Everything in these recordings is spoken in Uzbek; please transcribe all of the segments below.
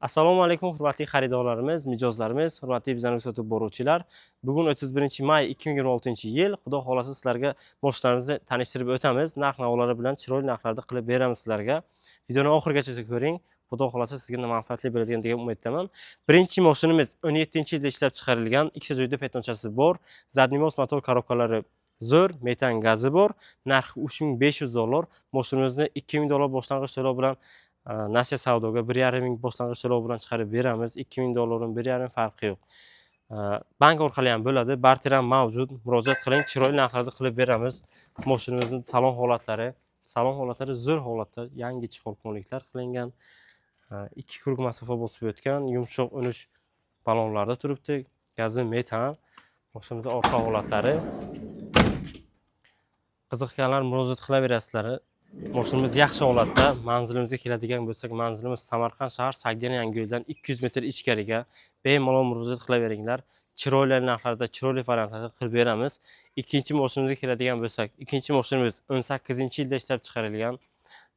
Assalomu alaykum hurmatli xaridorlarimiz, mijozlarimiz, hurmatli bizani kuzatib boruvchilar. Bugun 31-may 2026-yil. Xudo xolasa sizlarga moshinalarimizni tanishtirib o'tamiz. Narx-navolar bilan chiroyli narxlarda qilib beramiz sizlarga. Videoni oxirigacha ko'ring. Xudo xolasa sizga manfaatli bo'ladigan degan umiddaman. Birinchi mashinamiz 17-yilda ishlab chiqarilgan, ikkita joyda betonchasi bor, zadnimoz motor korobkalari zo'r, metan gazi bor. Narxi $3500. Mashinamizni $2000 boshlang'ich to'lov bilan Nasiya savdoga 1,5 ming boshlang'ich to'lov bilan chiqarib beramiz. $2000 1,5 farqi yo'q. Bank orqali ham bo'ladi, barter ham mavjud. Murojaat qiling, chiroyli narxlarda qilib beramiz. Mashinamizning salon holatlari zo'r holatda, yangi chexolponliklar qilingan. 2 krug masofa bosib o'tgan, yumshoq unish balonlarda turibdi. Gazi metan. Mashinamizning orqa holatlari. Qiziqqanlar murojaat qilaverasizlar. Mashinamiz yaxshi holatda. Manzilimizga keladigan bo'lsak, manzilimiz Samarqand shahar Sagdiana Yangiyo'ldan 200 metr ichkariga. Bemalol murojaat qilaveringlar. Chiroyli narxlarda, chiroyli variantlarda qilib beramiz. Ikkinchi mashinamizga keladigan bo'lsak, ikkinchi mashinamiz 18-yilda ishlab chiqarilgan.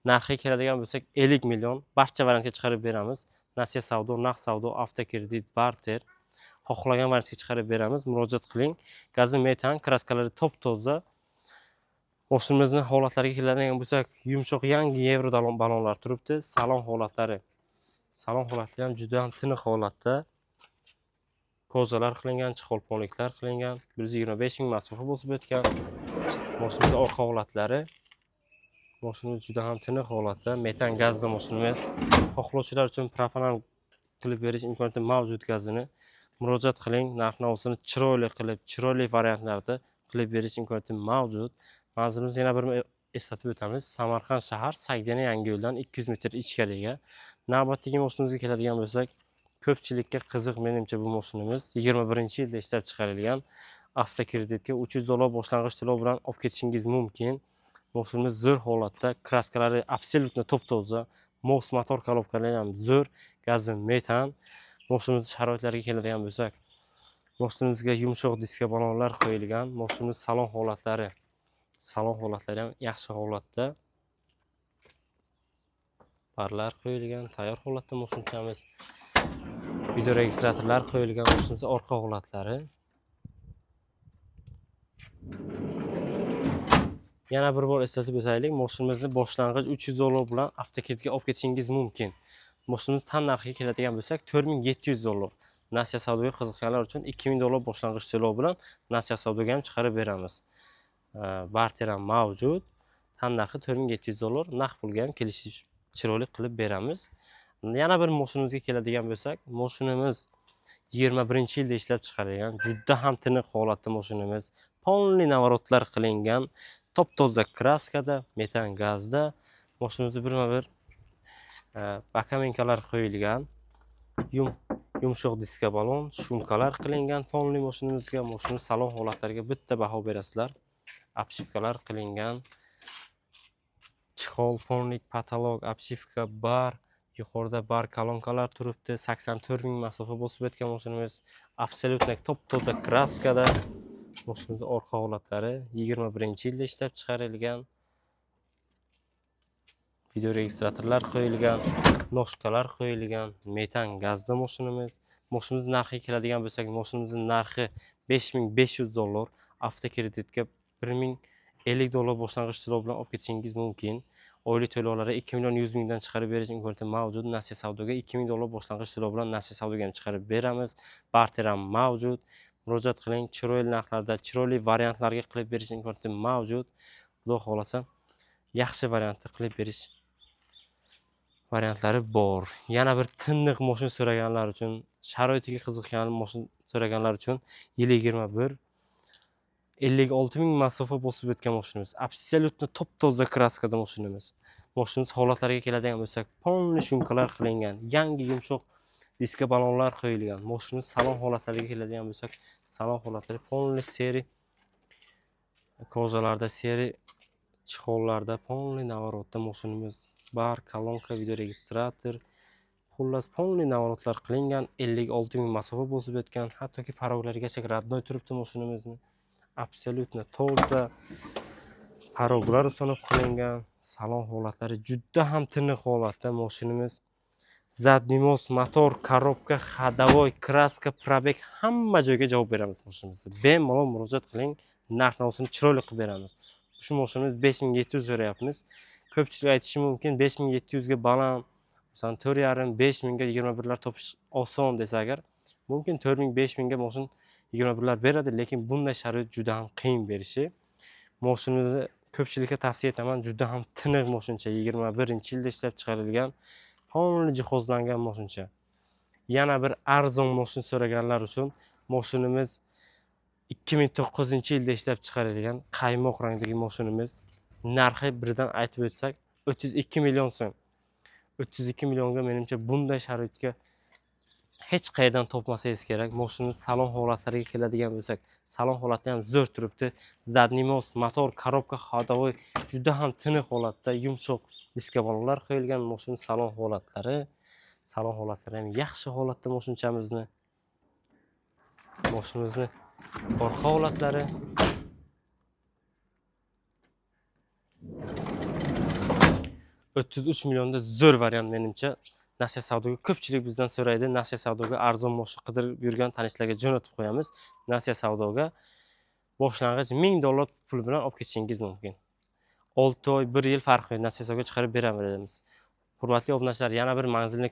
Narxiga keladigan bo'lsak 50 million. Barcha variantga chiqarib beramiz. Nasiya savdo, naqd savdo, avtokredit, barter. Xohlagan variantga chiqarib beramiz. Murojaat qiling. Gazi metan, kraskalari top-toza. Mashinamizning holatlariga keladigan bo'lsak, yumshoq yangi yevro balonlar turibdi. Salon holatlari ham juda ham tiniq holatda. Kozalar qilingan, chexolponliklar qilingan, 125 ming masofa bosib o'tgan. Mashinamizning orqa holatlari. Mashinamiz juda ham tiniq holatda. Metan gazli mashinamiz. Xohlovchilar uchun propan qilib berish imkoniyati mavjud gazini. Murojaat qiling, narx-navosini chiroyli qilib, chiroyli variantlarda qilib berish imkoniyati mavjud. Manzilimizni yana bir eslatib o'tamiz. Samarqand shahar Sagdiana Yangiyo'ldan 200 metr ichkariga. Navbatdagi mashinamizga keladigan bo'lsak, ko'pchilikka qiziq menimcha bu mashinamiz 21-yilda ishlab chiqarilgan. Avtokreditga $300 boshlang'ich to'lov bilan olib ketishingiz mumkin. Mashinamiz zo'r holatda, kraskalari absolyutno top-toza, MOS motor korobkalari ham zo'r, gazi metan. Mashinamiz sharoitlariga keladigan bo'lsak, mashinamizga yumshoq diska balonlar qo'yilgan. Mashinamiz salon holatlari ham yaxshi holatda. Parlar qo'yilgan, tayyor holatda mashinamiz. Video registratorlar qo'yilgan, mashinamizning orqa holatlari. Yana bir bor eslatib o'taylik, mashinamizni boshlang'ich $300 bilan avtokreditga olib ketishingiz mumkin. Mashinamiz tan narxiga keladigan bo'lsak, $4700. Nasiya savdoga qiziqqanlar uchun $2000 boshlang'ich to'lov bilan Nasiya savdoga ham chiqarib beramiz. Barter ham mavjud. Tan narxi $4700, naqd pulga ham kelishish chiroyli qilib beramiz. Yana bir mashinamizga keladigan bo'lsak, mashinamiz 21-yilda ishlab chiqarilgan, juda ham tiniq holatda mashinamiz. Polniy navorotlar qilingan, top-toza kraskada, metan gazda. Mashinamizda birma-bir bakaminkalar qo'yilgan. Yumshoq diska balon, shumkalar qilingan polniy mashinamizga. Mashinamiz salon holatlariga bitta baho berasizlar. Obshivkalar qilingan. Chexolponlik, patolog, obshivka bar, yuqorida bar kolonkalar turibdi. 84 ming masofa bosib o'tgan mashinamiz. Absolyutno top-toza kraskada. Mashinamizning orqa holatlari 21-yilda ishlab chiqarilgan. Video registratorlar qo'yilgan, noshkalar qo'yilgan, metan gazda mashinamiz. Mashinamizning narxiga keladigan bo'lsak, mashinamizning narxi $5500, avtokreditga $1050 boshlang'ich to'lov bilan olib ketishingiz mumkin. Oylik to'lovlari 2,1 million dan chiqarib berish imkoniyati mavjud. Nasiya savdoga $2000 boshlang'ich to'lov bilan Nasiya savdoga ham chiqarib beramiz. Barter ham mavjud. Murojaat qiling, chiroyli narxlarda, chiroyli variantlarga qilib berish imkoniyati mavjud. Xudo xolasa, yaxshi variantda qilib berish variantlari bor. Yana bir tiniq mashin so'raganlar uchun, sharoitiga qiziqqan mashin so'raganlar uchun 21 56 ming masofa bosib o'tgan mashinamiz. Absolyutno top-toza kraskada mashinamiz. Mashinamiz holatlariga keladigan bo'lsak, polniy shumkalar qilingan, yangi yumshoq diska balonlar qo'yilgan. Mashinamiz salon holatlariga keladigan bo'lsak, salon holatlari polniy seri kozalarda, seri chexollarda, polniy navorotda mashinamiz bar, kolonka, video registrator, xullas polniy navorotlar qilingan, 56 ming masofa bosib o'tgan, hattoki paroglargacha radnoy turibdi mashinamizni. Absolyutno toza paroglar ustanov qilingan. Salon holatlari juda ham tiniq holatda mashinamiz. Zadniy mos, motor, korobka, ходовой, kraska, probeg hamma joyga javob beramiz mashinamizni. Bemalol murojaat qiling, narx-navosini chiroyli qilib beramiz. Shu mashinamiz 5700 so'rayapmiz. Ko'pchilik aytishi mumkin 5700 ga baland, masalan 4,5 5000 ga 21 lar topish oson desa agar, mumkin 4000 5000 ga mashin 21 lar beradi, lekin bunday sharoit juda ham qiyin berishi. Mashinamizni ko'pchilikka tavsiya etaman, juda ham tiniq mashincha, 21-yilda ishlab chiqarilgan, qonuniy jihozlangan mashincha. Yana bir arzon mashin so'raganlar uchun mashinamiz 2009-yilda ishlab chiqarilgan qaymoq rangdagi mashinamiz. Narxi birdan aytib o'tsak 32 million so'm. 32 millionga menimcha bunday sharoitga hech qayerdan topmasangiz kerak. Mashinamiz salon holatlariga keladigan bo'lsak, salon holati ham zo'r turibdi. Zadniy mos, motor, korobka, ходовой juda ham tiniq holatda, yumshoq diska ballonlar qo'yilgan mashin salon holatlari. Salon holatlari ham yaxshi holatda mashinchamizni. Mashinamizni orqa holatlari 33 millionda zo'r variant menimcha. Nasiya savdoga ko'pchilik bizdan so'raydi. Nasiya savdoga arzon mashin qidirib yurgan tanishlarga jo'natib qo'yamiz. Nasiya savdoga boshlang'ich $1000 pul bilan olib ketishingiz mumkin. 6 oy, 1 yil farqi yo'q. Nasiya savdoga chiqarib beramiz. Hurmatli obunachilar, yana bir manzilni